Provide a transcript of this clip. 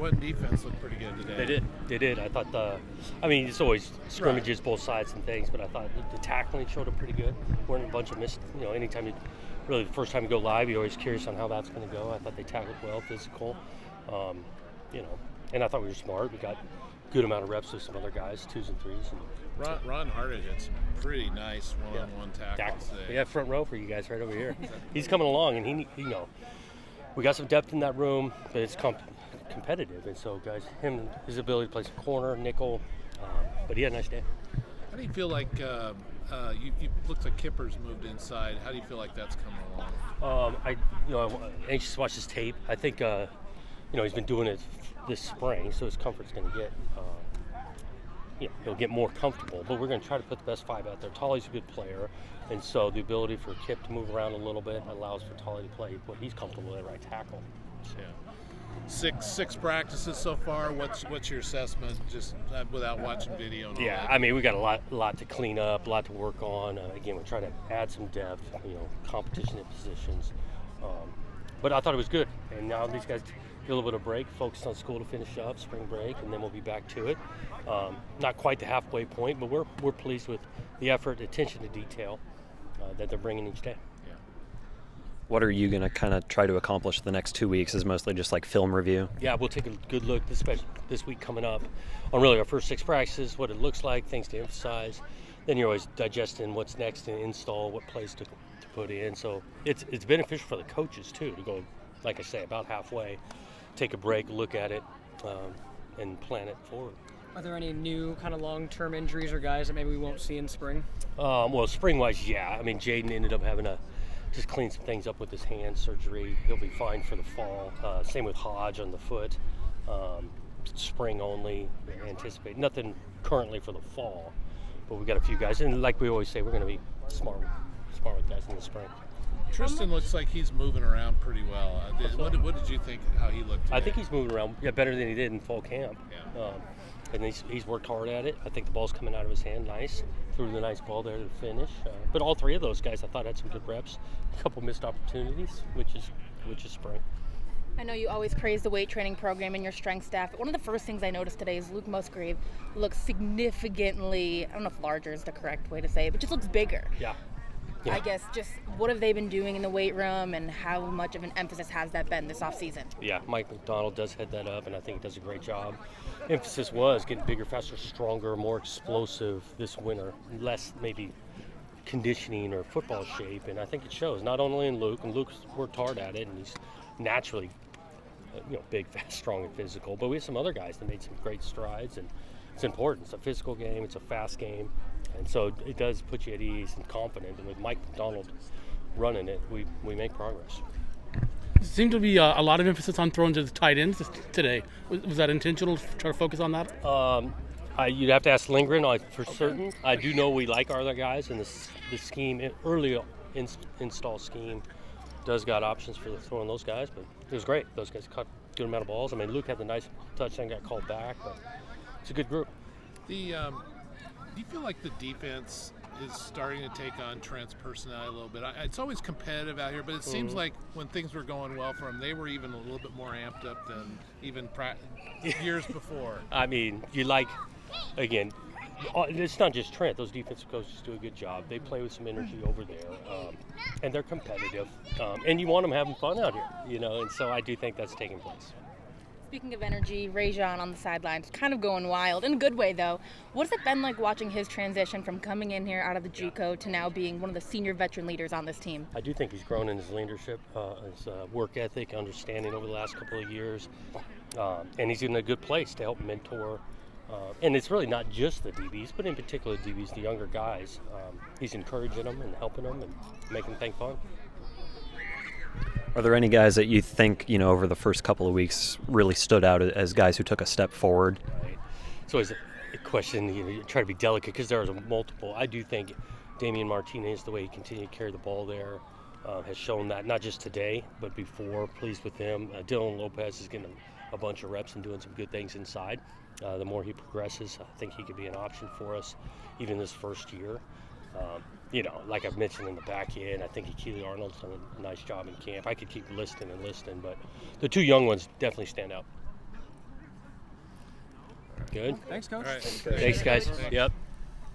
what defense looked pretty good today. They did. I thought it's always scrimmages, both sides and things, but I thought the tackling showed up pretty good. Weren't a bunch of missed, anytime the first time you go live, you're always curious on how that's going to go. I thought they tackled well, physical, and I thought we were smart. We got a good amount of reps with some other guys, 2s and 3s. And Ron Harden had some pretty nice one-on-one tackles. We have front row for you guys right over here. He's coming along, and he we got some depth in that room, but it's competitive. And so, guys, his ability to play some corner, nickel, but he had a nice day. How do you feel like you looked like Kipper's moved inside? How do you feel like that's coming along? I'm anxious to watch his tape. I think he's been doing it this spring, so his comfort's going to get. He'll get more comfortable, but we're going to try to put the best 5 out there. Tolly's a good player, and so the ability for Kip to move around a little bit allows for Tolly to play what he's comfortable with at right tackle. Yeah. Six practices so far. What's your assessment, just without watching video? And all that? I mean, we got a lot to clean up, a lot to work on. Again, we're trying to add some depth, competition in positions. But I thought it was good, and now these guys get a little bit of break, focus on school to finish up, spring break, and then we'll be back to it. Not quite the halfway point, but we're pleased with the effort, attention to detail that they're bringing each day. Yeah. What are you going to kind of try to accomplish the next 2 weeks? Is mostly just like film review? Yeah, we'll take a good look this week coming up on really our first 6 practices, what it looks like, things to emphasize. Then you're always digesting what's next and install, what plays to put in. So it's beneficial for the coaches too to go, like I say, about halfway, take a break, look at it, and plan it forward. Are there any new kind of long-term injuries or guys that maybe we won't see in spring? Well, spring-wise, yeah. I mean, Jaden ended up having to just clean some things up with his hand surgery. He'll be fine for the fall. Same with Hodge on the foot. Spring only, anticipate. Nothing currently for the fall, but we got a few guys. And like we always say, we're going to be smart with guys in the spring. Tristan looks like he's moving around pretty well. What did you think how he looked today? I think he's moving around better than he did in fall camp. Yeah. And he's worked hard at it. I think the ball's coming out of his hand nice. Threw the nice ball there to finish. But all 3 of those guys I thought had some good reps. A couple missed opportunities, which is spring. I know you always praise the weight training program and your strength staff, but one of the first things I noticed today is Luke Musgrave looks significantly, I don't know if larger is the correct way to say it, but just looks bigger. Yeah. I guess just what have they been doing in the weight room and how much of an emphasis has that been this offseason? Yeah, Mike McDonald does head that up, and I think he does a great job. Emphasis was getting bigger, faster, stronger, more explosive this winter, less maybe conditioning or football shape, and I think it shows not only in Luke, and Luke's worked hard at it, and he's naturally big, fast, strong, and physical, but we have some other guys that made some great strides, and it's important. It's a physical game, it's a fast game, and so it does put you at ease and confident, and with Mike McDonald running it, we make progress. There seemed to be a lot of emphasis on throwing to the tight ends today. Was that intentional to try to focus on that? You'd have to ask Lindgren for certain. I do know we like our other guys, and the scheme, early install scheme, does got options for throwing those guys, but it was great. Those guys caught a good amount of balls. I mean, Luke had the nice touchdown, got called back, but it's a good group. Do you feel like the defense is starting to take on Trent's personality a little bit? It's always competitive out here, but it seems like when things were going well for him, they were even a little bit more amped up than even years before. I mean, again, it's not just Trent. Those defensive coaches do a good job. They play with some energy over there, and they're competitive. And you want them having fun out here, and so I do think that's taking place. Speaking of energy, Rajon on the sidelines, kind of going wild, in a good way though. What's it been like watching his transition from coming in here out of the JUCO to now being one of the senior veteran leaders on this team? I do think he's grown in his leadership, his work ethic, understanding over the last couple of years, and he's in a good place to help mentor. And it's really not just the DBs, but in particular the DBs, the younger guys. He's encouraging them and helping them and making them think fun. Are there any guys that you think, over the first couple of weeks really stood out as guys who took a step forward? Right. So it's a question, you try to be delicate because there are multiple. I do think Damian Martinez, the way he continued to carry the ball there, has shown that, not just today, but before. Pleased with him. Dylan Lopez is getting a bunch of reps and doing some good things inside. The more he progresses, I think he could be an option for us even this first year. Like I've mentioned in the back end, I think Keely Arnold's done a nice job in camp. I could keep listing, but the 2 young ones definitely stand out. Good. Thanks, Coach. All right. Thanks, guys. Yep.